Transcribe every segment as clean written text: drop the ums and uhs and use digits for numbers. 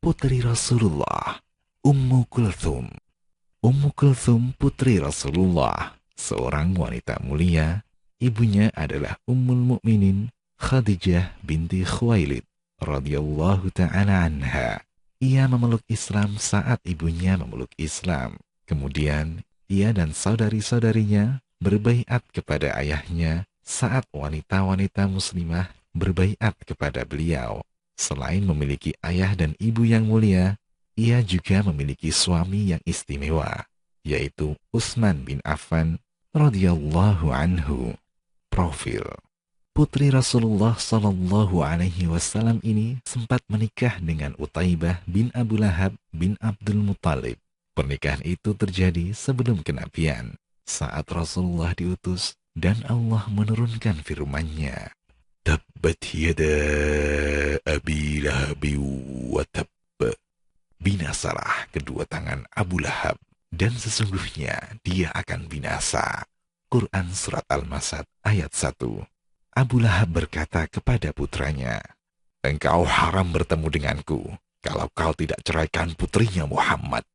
putri Rasulullah, Ummu Kulthum. Ummu Kulthum putri Rasulullah, seorang wanita mulia. Ibunya adalah Ummul Mukminin Khadijah binti Khuwailid radhiyallahu ta'ala anha. Ia memeluk Islam saat ibunya memeluk Islam. Kemudian ia dan saudari-saudarinya berbaiat kepada ayahnya saat wanita-wanita muslimah berbaiat kepada beliau. Selain memiliki ayah dan ibu yang mulia, ia juga memiliki suami yang istimewa, yaitu Utsman bin Affan radhiyallahu anhu. Profil putri Rasulullah Shallallahu Alaihi Wasallam ini sempat menikah dengan Utaibah bin Abu Lahab bin Abdul Muttalib. Pernikahan itu terjadi sebelum kenabian, saat Rasulullah diutus dan Allah menurunkan firman-Nya. Tabbat yada Abi Lahab wa tab. Binasalah kedua tangan Abu Lahab, dan sesungguhnya dia akan binasa. Quran Surat Al-Masad ayat 1. Abu Lahab berkata kepada putranya, "Engkau haram bertemu denganku kalau kau tidak ceraikan putrinya Muhammad."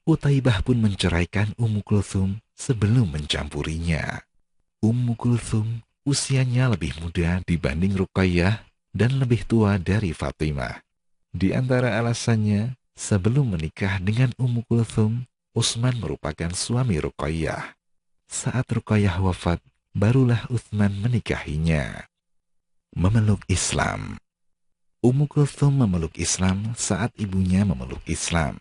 Utaibah pun menceraikan Ummu Kulthum sebelum mencampurinya. Ummu Kulthum usianya lebih muda dibanding Ruqayyah dan lebih tua dari Fatimah. Di antara alasannya, sebelum menikah dengan Ummu Kulthum, Utsman merupakan suami Ruqayyah. Saat Ruqayyah wafat, barulah Utsman menikahinya. Memeluk Islam. Ummu Kulthum memeluk Islam saat ibunya memeluk Islam.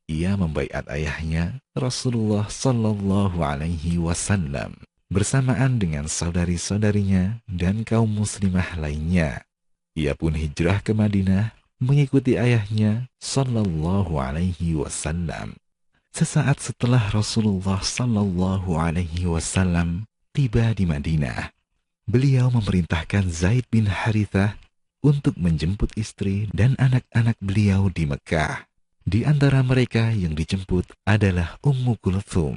Ia membaiat ayahnya, Rasulullah Shallallahu Alaihi Wasallam, bersamaan dengan saudari-saudarinya dan kaum muslimah lainnya. Ia pun hijrah ke Madinah mengikuti ayahnya Shallallahu Alaihi Wasallam. Sesaat setelah Rasulullah Shallallahu Alaihi Wasallam tiba di Madinah, beliau memerintahkan Zaid bin Harithah untuk menjemput istri dan anak-anak beliau di Mekah. Di antara mereka yang dijemput adalah Ummu Kulthum.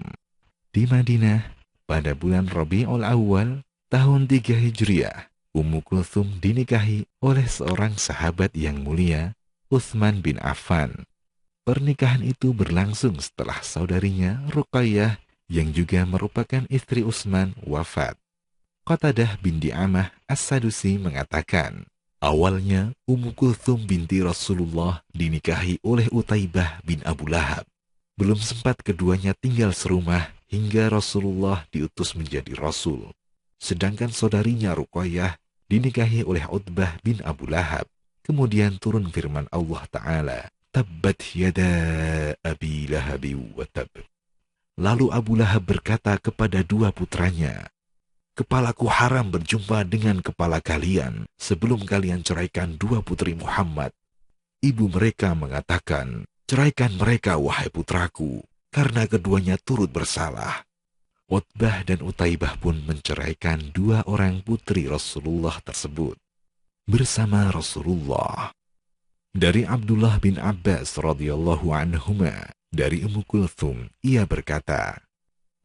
Di Madinah, pada bulan Rabiul Awal tahun 3 Hijriah, Ummu Kulthum dinikahi oleh seorang sahabat yang mulia, Utsman bin Affan. Pernikahan itu berlangsung setelah saudarinya Ruqayyah yang juga merupakan istri Utsman wafat. Qatadah bin Di'amah As-Sadusi mengatakan, awalnya Ummu Kulthum binti Rasulullah dinikahi oleh Utaibah bin Abu Lahab. Belum sempat keduanya tinggal serumah hingga Rasulullah diutus menjadi Rasul. Sedangkan saudarinya Ruqayyah dinikahi oleh Utbah bin Abu Lahab. Kemudian turun firman Allah Ta'ala, Tabbat yada Abi Lahab wa tab. Lalu Abu Lahab berkata kepada dua putranya, "Kepalaku haram berjumpa dengan kepala kalian sebelum kalian ceraikan dua putri Muhammad." Ibu mereka mengatakan, "Ceraikan mereka, wahai putraku, karena keduanya turut bersalah." Utbah dan Utaibah pun menceraikan dua orang putri Rasulullah tersebut bersama Rasulullah. Dari Abdullah bin Abbas radhiyallahu anhuma, dari Ummu Kulthum, ia berkata,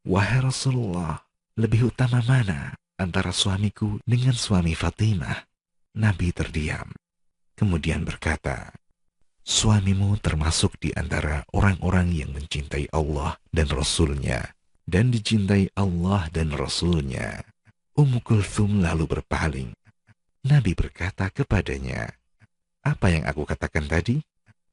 "Wahai Rasulullah, lebih utama mana antara suamiku dengan suami Fatimah?" Nabi terdiam. Kemudian berkata, "Suamimu termasuk di antara orang-orang yang mencintai Allah dan Rasul-Nya, dan dicintai Allah dan Rasul-Nya." Ummu Kulthum lalu berpaling. Nabi berkata kepadanya, "Apa yang aku katakan tadi?"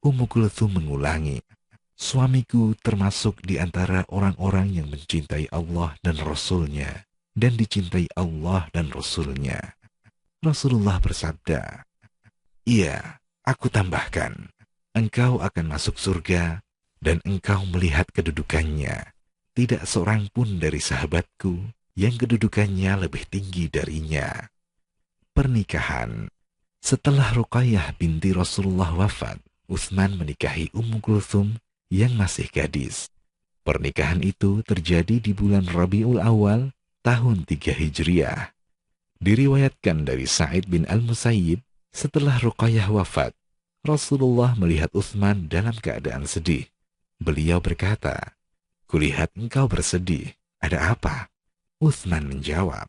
Ummu Kulthum mengulangi, "Suamiku termasuk di antara orang-orang yang mencintai Allah dan Rasul-Nya, dan dicintai Allah dan Rasul-Nya." Rasulullah bersabda, "Iya, aku tambahkan, engkau akan masuk surga, dan engkau melihat kedudukannya. Tidak seorang pun dari sahabatku yang kedudukannya lebih tinggi darinya." Pernikahan. Setelah Ruqayyah binti Rasulullah wafat, Utsman menikahi Ummu Kulthum yang masih gadis. Pernikahan itu terjadi di bulan Rabiul Awal tahun 3 Hijriah. Diriwayatkan dari Sa'id bin Al-Musayyib, setelah Ruqayyah wafat, Rasulullah melihat Utsman dalam keadaan sedih. Beliau berkata, "Kulihat engkau bersedih, ada apa?" Utsman menjawab,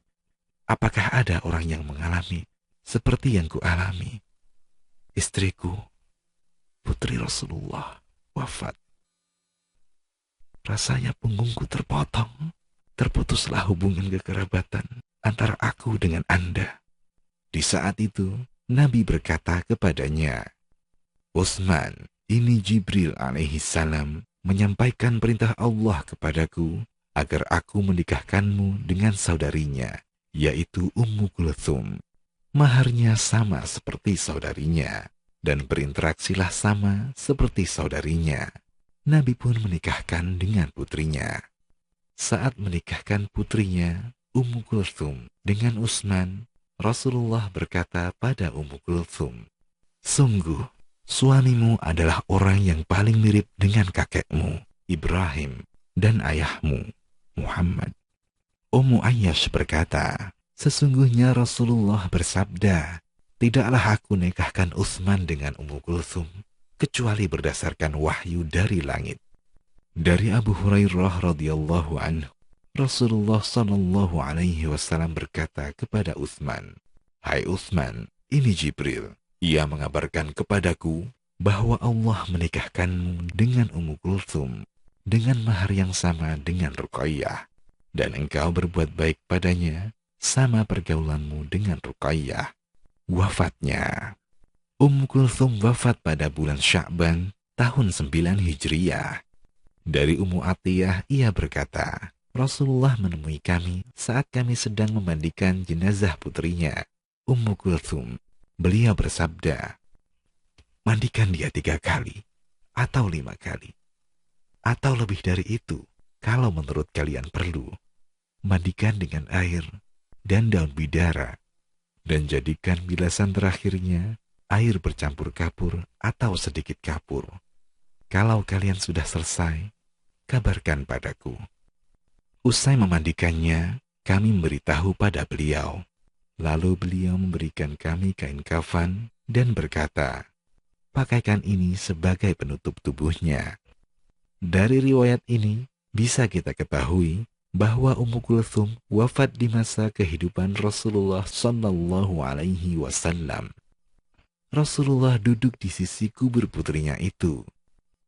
"Apakah ada orang yang mengalami seperti yang kualami? Istriku, putri Rasulullah, wafat. Rasanya punggungku terpotong. Terputuslah hubungan kekerabatan antara aku dengan Anda. Di saat itu, Nabi berkata kepadanya, Utsman, ini Jibril alaihi salam menyampaikan perintah Allah kepadaku agar aku menikahkanmu dengan saudarinya, yaitu Ummu Kulthum. Maharnya sama seperti saudarinya, dan berinteraksilah sama seperti saudarinya. Nabi pun menikahkan dengan putrinya. Saat menikahkan putrinya, Ummu Kulthum dengan Utsman, Rasulullah berkata pada Ummu Kulthum, sungguh, suamimu adalah orang yang paling mirip dengan kakekmu, Ibrahim, dan ayahmu, Muhammad. Ummu Ayyash berkata, sesungguhnya Rasulullah bersabda, tidaklah aku nikahkan Utsman dengan Ummu Kulthum, kecuali berdasarkan wahyu dari langit. Dari Abu Hurairah radhiyallahu anhu, Rasulullah sallallahu alaihi wasallam berkata kepada Utsman, "Hai Utsman, ini Jibril. Ia mengabarkan kepadaku bahwa Allah menikahkanmu dengan Ummu Kulthum dengan mahar yang sama dengan Ruqayyah, dan engkau berbuat baik padanya sama pergaulanmu dengan Ruqayyah." Wafatnya. Ummu Kulthum wafat pada bulan Sya'ban tahun 9 Hijriyah. Dari Ummu Atiyah, ia berkata, Rasulullah menemui kami saat kami sedang memandikan jenazah putrinya, Ummu Kulthum. Beliau bersabda, mandikan dia 3 kali, atau 5 kali, atau lebih dari itu, kalau menurut kalian perlu. Mandikan dengan air dan daun bidara, dan jadikan bilasan terakhirnya air bercampur kapur atau sedikit kapur. Kalau kalian sudah selesai, kabarkan padaku. Usai memandikannya, kami memberitahu pada beliau. Lalu beliau memberikan kami kain kafan dan berkata, pakaikan ini sebagai penutup tubuhnya. Dari riwayat ini, bisa kita ketahui bahwa Ummu Kulthum wafat di masa kehidupan Rasulullah Sallallahu Alaihi Wasallam. Rasulullah duduk di sisi kubur putrinya itu,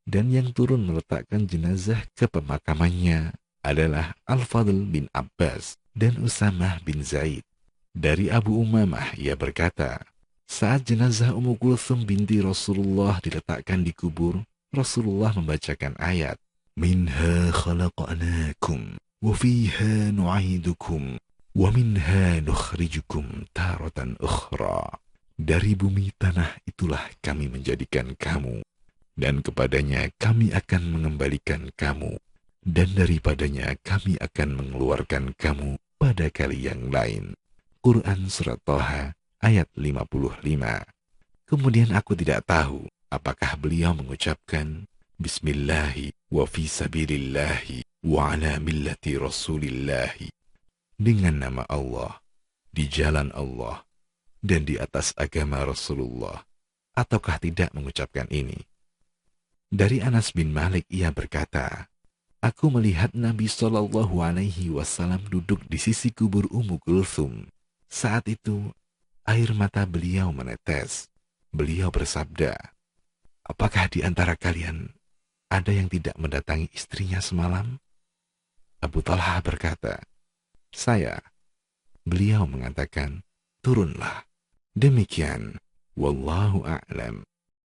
dan yang turun meletakkan jenazah ke pemakamannya adalah Al-Fadl bin Abbas dan Usamah bin Zaid. Dari Abu Umamah ia berkata, saat jenazah Ummu Kulthum binti Rasulullah diletakkan di kubur, Rasulullah membacakan ayat, Minha khalaqanakum, wa fiha nu'idukum, wa minha nukhrijukum taratan ukhra. Dari bumi tanah itulah kami menjadikan kamu, dan kepadanya kami akan mengembalikan kamu, dan daripadanya kami akan mengeluarkan kamu pada kali yang lain. Quran Surat Thaha ayat 55. Kemudian aku tidak tahu apakah beliau mengucapkan Bismillahi wa fi sabilillahi wa ala millati rasulillahi, dengan nama Allah, di jalan Allah, dan di atas agama Rasulullah, ataukah tidak mengucapkan ini. Dari Anas bin Malik ia berkata, aku melihat Nabi Shallallahu Alaihi Wasallam duduk di sisi kubur Ummu Kulthum. Saat itu air mata beliau menetes. Beliau bersabda, apakah di antara kalian ada yang tidak mendatangi istrinya semalam? Abu Talha berkata, saya. Beliau mengatakan, turunlah. Demikian, wallahu a'lam.